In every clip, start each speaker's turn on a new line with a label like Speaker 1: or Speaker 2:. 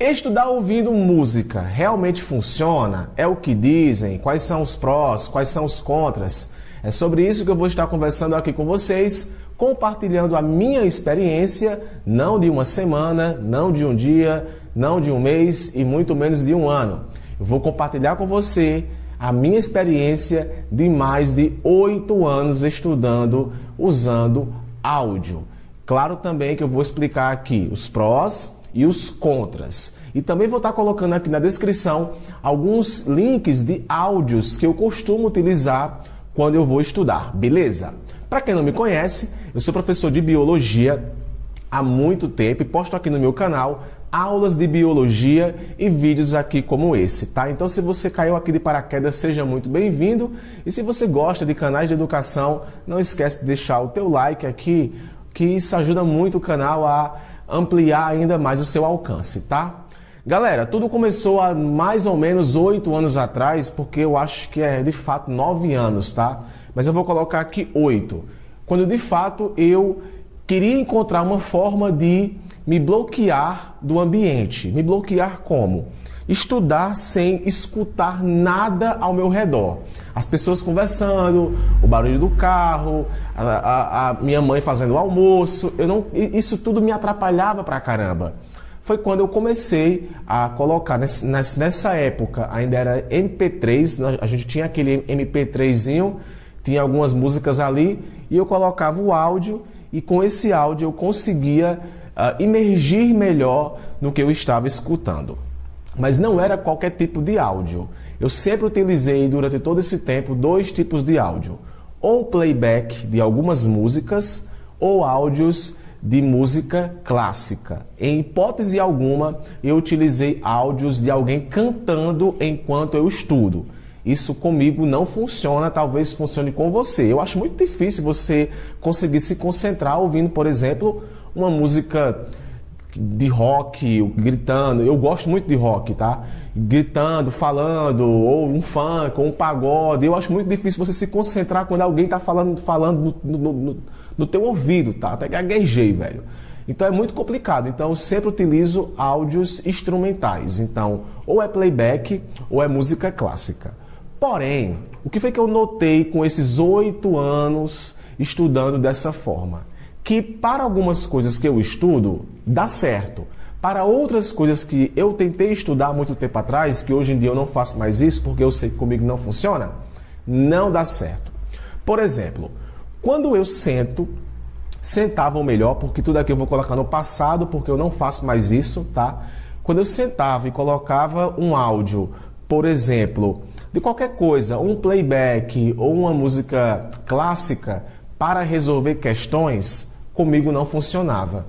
Speaker 1: Estudar ouvindo música realmente funciona? É o que dizem? Quais são os prós? Quais são os contras? É sobre isso que eu vou estar conversando aqui com vocês, compartilhando a minha experiência, não de uma semana, não de um dia, não de um mês e muito menos de um ano. Eu vou compartilhar com você a minha experiência de mais de 8 anos estudando, usando áudio. Claro também que eu vou explicar aqui os prós e os contras. E também vou estar colocando aqui na descrição alguns links de áudios que eu costumo utilizar quando eu vou estudar, beleza? Para quem não me conhece, eu sou professor de biologia há muito tempo e posto aqui no meu canal aulas de biologia e vídeos aqui como esse, tá? Então, se você caiu aqui de paraquedas, seja muito bem-vindo. E se você gosta de canais de educação, não esquece de deixar o teu like aqui, que isso ajuda muito o canal a ampliar ainda mais o seu alcance, tá? Galera, tudo começou há mais ou menos 8 anos atrás, porque eu acho que é de fato 9 anos, tá? Mas eu vou colocar aqui 8. Quando de fato eu queria encontrar uma forma de me bloquear do ambiente. Me bloquear como? Estudar sem escutar nada ao meu redor. As pessoas conversando, o barulho do carro, a minha mãe fazendo o almoço. Isso tudo me atrapalhava pra caramba. Foi quando eu comecei a colocar, nessa época, ainda era MP3, a gente tinha aquele MP3zinho, tinha algumas músicas ali, e eu colocava o áudio, e com esse áudio eu conseguia imergir melhor no que eu estava escutando. Mas não era qualquer tipo de áudio. Eu sempre utilizei durante todo esse tempo 2 tipos de áudio. Ou playback de algumas músicas, ou áudios de música clássica. Em hipótese alguma, eu utilizei áudios de alguém cantando enquanto eu estudo. Isso comigo não funciona, talvez funcione com você. Eu acho muito difícil você conseguir se concentrar ouvindo, por exemplo, uma música de rock, gritando. Eu gosto muito de rock, tá? Gritando, falando, ou um funk, ou um pagode. Eu acho muito difícil você se concentrar quando alguém está falando no teu ouvido, tá? Até gaguejei, velho. Então é muito complicado. Então eu sempre utilizo áudios instrumentais. Então, ou é playback, ou é música clássica. Porém, o que foi que eu notei com esses 8 anos estudando dessa forma? Que para algumas coisas que eu estudo, dá certo. Para outras coisas que eu tentei estudar há muito tempo atrás, que hoje em dia eu não faço mais isso, porque eu sei que comigo não funciona, não dá certo. Por exemplo, quando eu sentava ou melhor, porque tudo aqui eu vou colocar no passado, porque eu não faço mais isso, tá? Quando eu sentava e colocava um áudio, por exemplo, de qualquer coisa, um playback ou uma música clássica, para resolver questões, comigo não funcionava.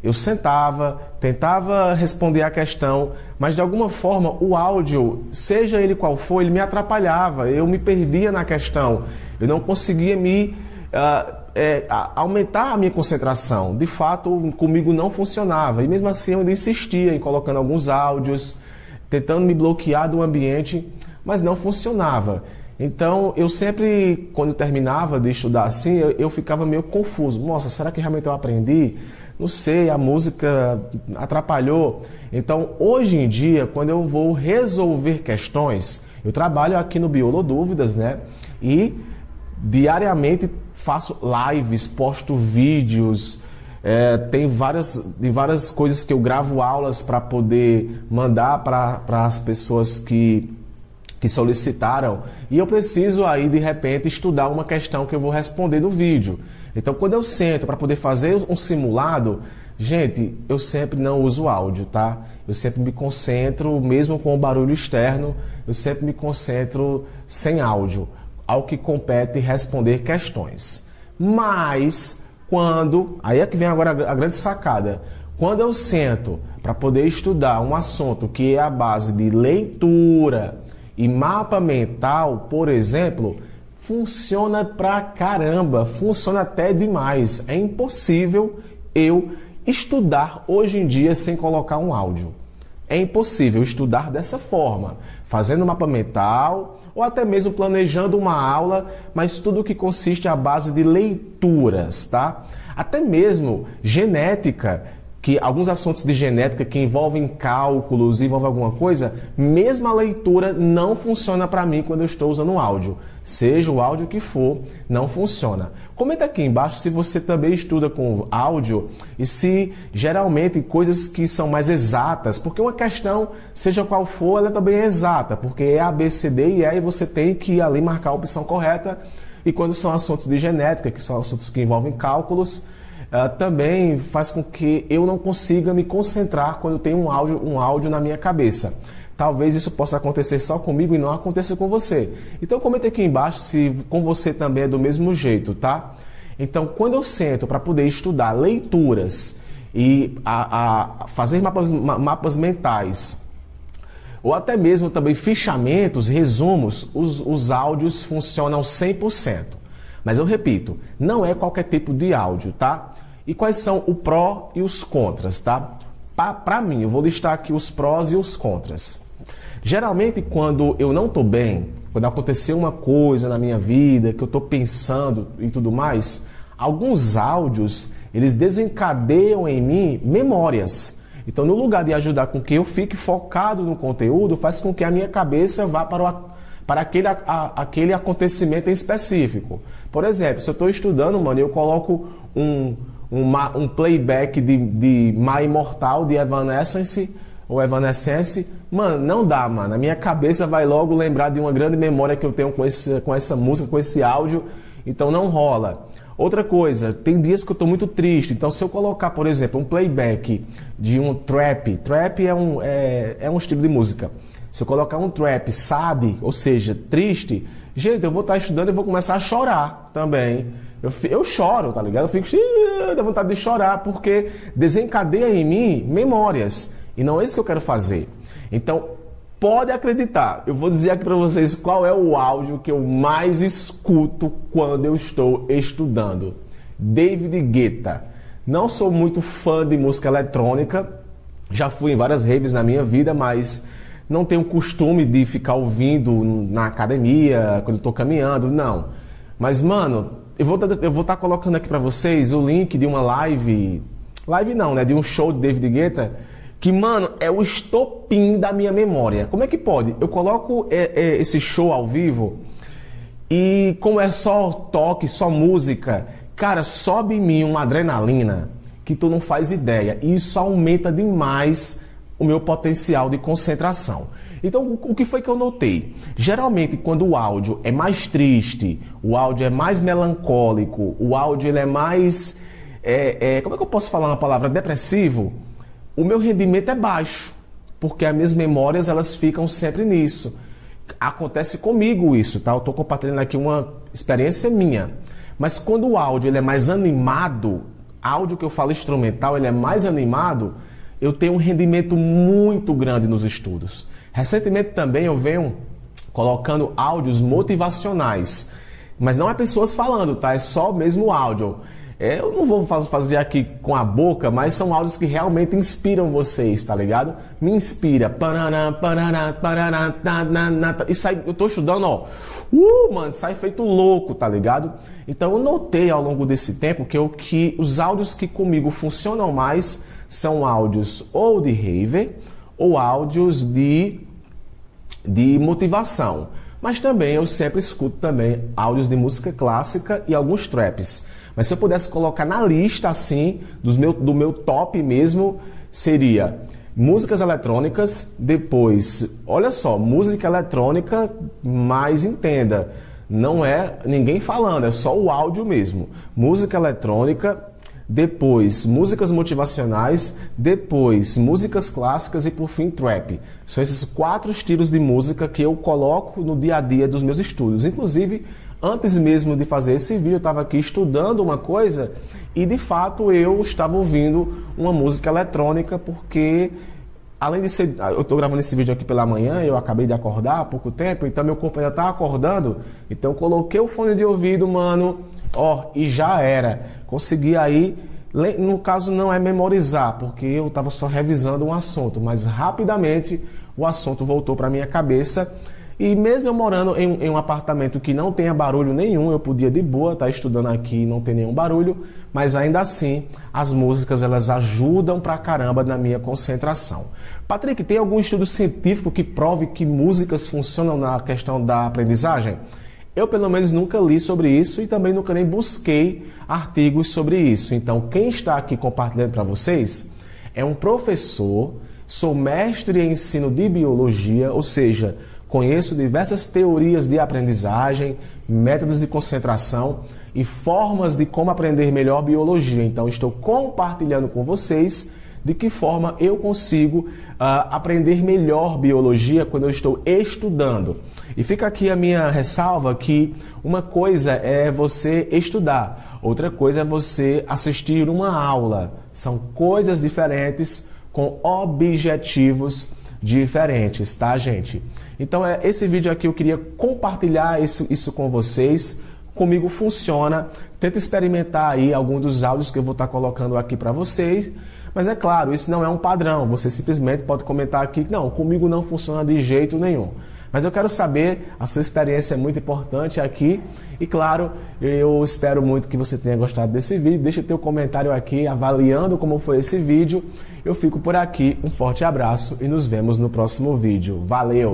Speaker 1: Eu sentava, tentava responder a questão, mas de alguma forma o áudio, seja ele qual for, ele me atrapalhava, eu me perdia na questão, eu não conseguia aumentar a minha concentração. De fato, comigo não funcionava, e mesmo assim eu ainda insistia em colocando alguns áudios, tentando me bloquear do ambiente, mas não funcionava. Então, eu sempre, quando terminava de estudar assim, eu ficava meio confuso. Nossa, será que realmente eu aprendi? Não sei, a música atrapalhou. Então, hoje em dia, quando eu vou resolver questões, eu trabalho aqui no Biolodúvidas, né? E diariamente faço lives, posto vídeos, tem várias coisas que eu gravo aulas para poder mandar para as pessoas que solicitaram, e eu preciso aí de repente estudar uma questão que eu vou responder no vídeo. Então quando eu sento para poder fazer um simulado, gente, eu sempre não uso áudio, tá? Eu sempre me concentro, mesmo com o barulho externo, eu sempre me concentro sem áudio, ao que compete responder questões. Mas aí é que vem agora a grande sacada, quando eu sento para poder estudar um assunto que é a base de leitura e mapa mental, por exemplo, funciona pra caramba, funciona até demais. É impossível eu estudar hoje em dia sem colocar um áudio. É impossível estudar dessa forma, fazendo mapa mental ou até mesmo planejando uma aula, mas tudo que consiste à base de leituras, tá? Até mesmo genética que alguns assuntos de genética que envolvem cálculos, envolvem alguma coisa, mesmo a leitura não funciona para mim quando eu estou usando o áudio. Seja o áudio que for, não funciona. Comenta aqui embaixo se você também estuda com áudio e se geralmente coisas que são mais exatas, porque uma questão, seja qual for, ela também é exata, porque é A, B, C, D e E, e você tem que ali marcar a opção correta. E quando são assuntos de genética, que são assuntos que envolvem cálculos, também faz com que eu não consiga me concentrar quando eu tenho um áudio na minha cabeça. Talvez isso possa acontecer só comigo e não aconteça com você. Então comenta aqui embaixo se com você também é do mesmo jeito, tá? Então quando eu sento para poder estudar leituras e fazer mapas mentais, ou até mesmo também fichamentos, resumos, os áudios funcionam 100%. Mas eu repito, não é qualquer tipo de áudio, tá? E quais são o pró e os contras, tá? Para mim, eu vou listar aqui os prós e os contras. Geralmente, quando eu não estou bem, quando aconteceu uma coisa na minha vida, que eu estou pensando e tudo mais, alguns áudios, eles desencadeiam em mim memórias. Então, no lugar de ajudar com que eu fique focado no conteúdo, faz com que a minha cabeça vá para aquele acontecimento em específico. Por exemplo, se eu estou estudando, mano, eu coloco um playback de My Immortal, de Evanescence, ou Evanescence, mano, não dá, mano. A minha cabeça vai logo lembrar de uma grande memória que eu tenho com essa música, com esse áudio, então não rola. Outra coisa, tem dias que eu estou muito triste, então se eu colocar, por exemplo, um playback de um trap é um estilo de música. Se eu colocar um trap sad, ou seja, triste, gente, eu vou estar estudando e vou começar a chorar também. Eu choro, tá ligado? Eu fico da vontade de chorar, porque desencadeia em mim memórias. E não é isso que eu quero fazer. Então, pode acreditar, eu vou dizer aqui para vocês qual é o áudio que eu mais escuto quando eu estou estudando. David Guetta. Não sou muito fã de música eletrônica, já fui em várias raves na minha vida, mas não tenho costume de ficar ouvindo na academia, quando eu estou caminhando, não. Mas, mano, eu vou estar colocando aqui para vocês o link de uma live não, né, de um show de David Guetta, que, mano, é o estopim da minha memória. Como é que pode? Eu coloco esse show ao vivo e como é só toque, só música, cara, sobe em mim uma adrenalina que tu não faz ideia. E isso aumenta demais o meu potencial de concentração. Então, o que foi que eu notei? Geralmente, quando o áudio é mais triste, o áudio é mais melancólico, o áudio ele é mais... como é que eu posso falar uma palavra? Depressivo? O meu rendimento é baixo, porque as minhas memórias elas ficam sempre nisso. Acontece comigo isso, tá? Eu estou compartilhando aqui uma experiência minha. Mas quando o áudio ele é mais animado, áudio que eu falo instrumental, ele é mais animado, eu tenho um rendimento muito grande nos estudos. Recentemente também eu venho colocando áudios motivacionais, mas não é pessoas falando, tá? É só mesmo áudio. Eu não vou fazer aqui com a boca, mas são áudios que realmente inspiram vocês, tá ligado? Me inspira. E sai, eu tô estudando, ó. Mano, sai feito louco, tá ligado? Então eu notei ao longo desse tempo que os áudios que comigo funcionam mais são áudios ou de raver ou áudios de motivação. Mas também eu sempre escuto também áudios de música clássica e alguns traps. Mas se eu pudesse colocar na lista assim, do meu top mesmo, seria músicas eletrônicas, depois, olha só, música eletrônica, mas entenda, não é ninguém falando, é só o áudio mesmo. Música eletrônica, depois músicas motivacionais, depois músicas clássicas e por fim trap. São esses 4 estilos de música que eu coloco no dia a dia dos meus estudos. Inclusive, antes mesmo de fazer esse vídeo, eu estava aqui estudando uma coisa e de fato eu estava ouvindo uma música eletrônica, porque além de ser... Eu estou gravando esse vídeo aqui pela manhã, eu acabei de acordar há pouco tempo, então meu corpo ainda está acordando, então eu coloquei o fone de ouvido, mano, e já era. Consegui aí, no caso não é memorizar, porque eu estava só revisando um assunto, mas rapidamente o assunto voltou para minha cabeça. E mesmo eu morando em um apartamento que não tenha barulho nenhum, eu podia de boa estar estudando aqui e não ter nenhum barulho, mas ainda assim as músicas elas ajudam pra caramba na minha concentração. Patrick, tem algum estudo científico que prove que músicas funcionam na questão da aprendizagem? Eu pelo menos nunca li sobre isso e também nunca nem busquei artigos sobre isso. Então quem está aqui compartilhando para vocês é um professor, sou mestre em ensino de biologia, ou seja, conheço diversas teorias de aprendizagem, métodos de concentração e formas de como aprender melhor biologia. Então, estou compartilhando com vocês de que forma eu consigo aprender melhor biologia quando eu estou estudando. E fica aqui a minha ressalva que uma coisa é você estudar, outra coisa é você assistir uma aula. São coisas diferentes com objetivos diferentes, tá, gente? Então, esse vídeo aqui eu queria compartilhar isso com vocês. Comigo funciona. Tenta experimentar aí algum dos áudios que eu vou estar colocando aqui para vocês. Mas é claro, isso não é um padrão. Você simplesmente pode comentar aqui que não, comigo não funciona de jeito nenhum. Mas eu quero saber, a sua experiência é muito importante aqui. E claro, eu espero muito que você tenha gostado desse vídeo. Deixa o teu comentário aqui avaliando como foi esse vídeo. Eu fico por aqui, um forte abraço e nos vemos no próximo vídeo. Valeu!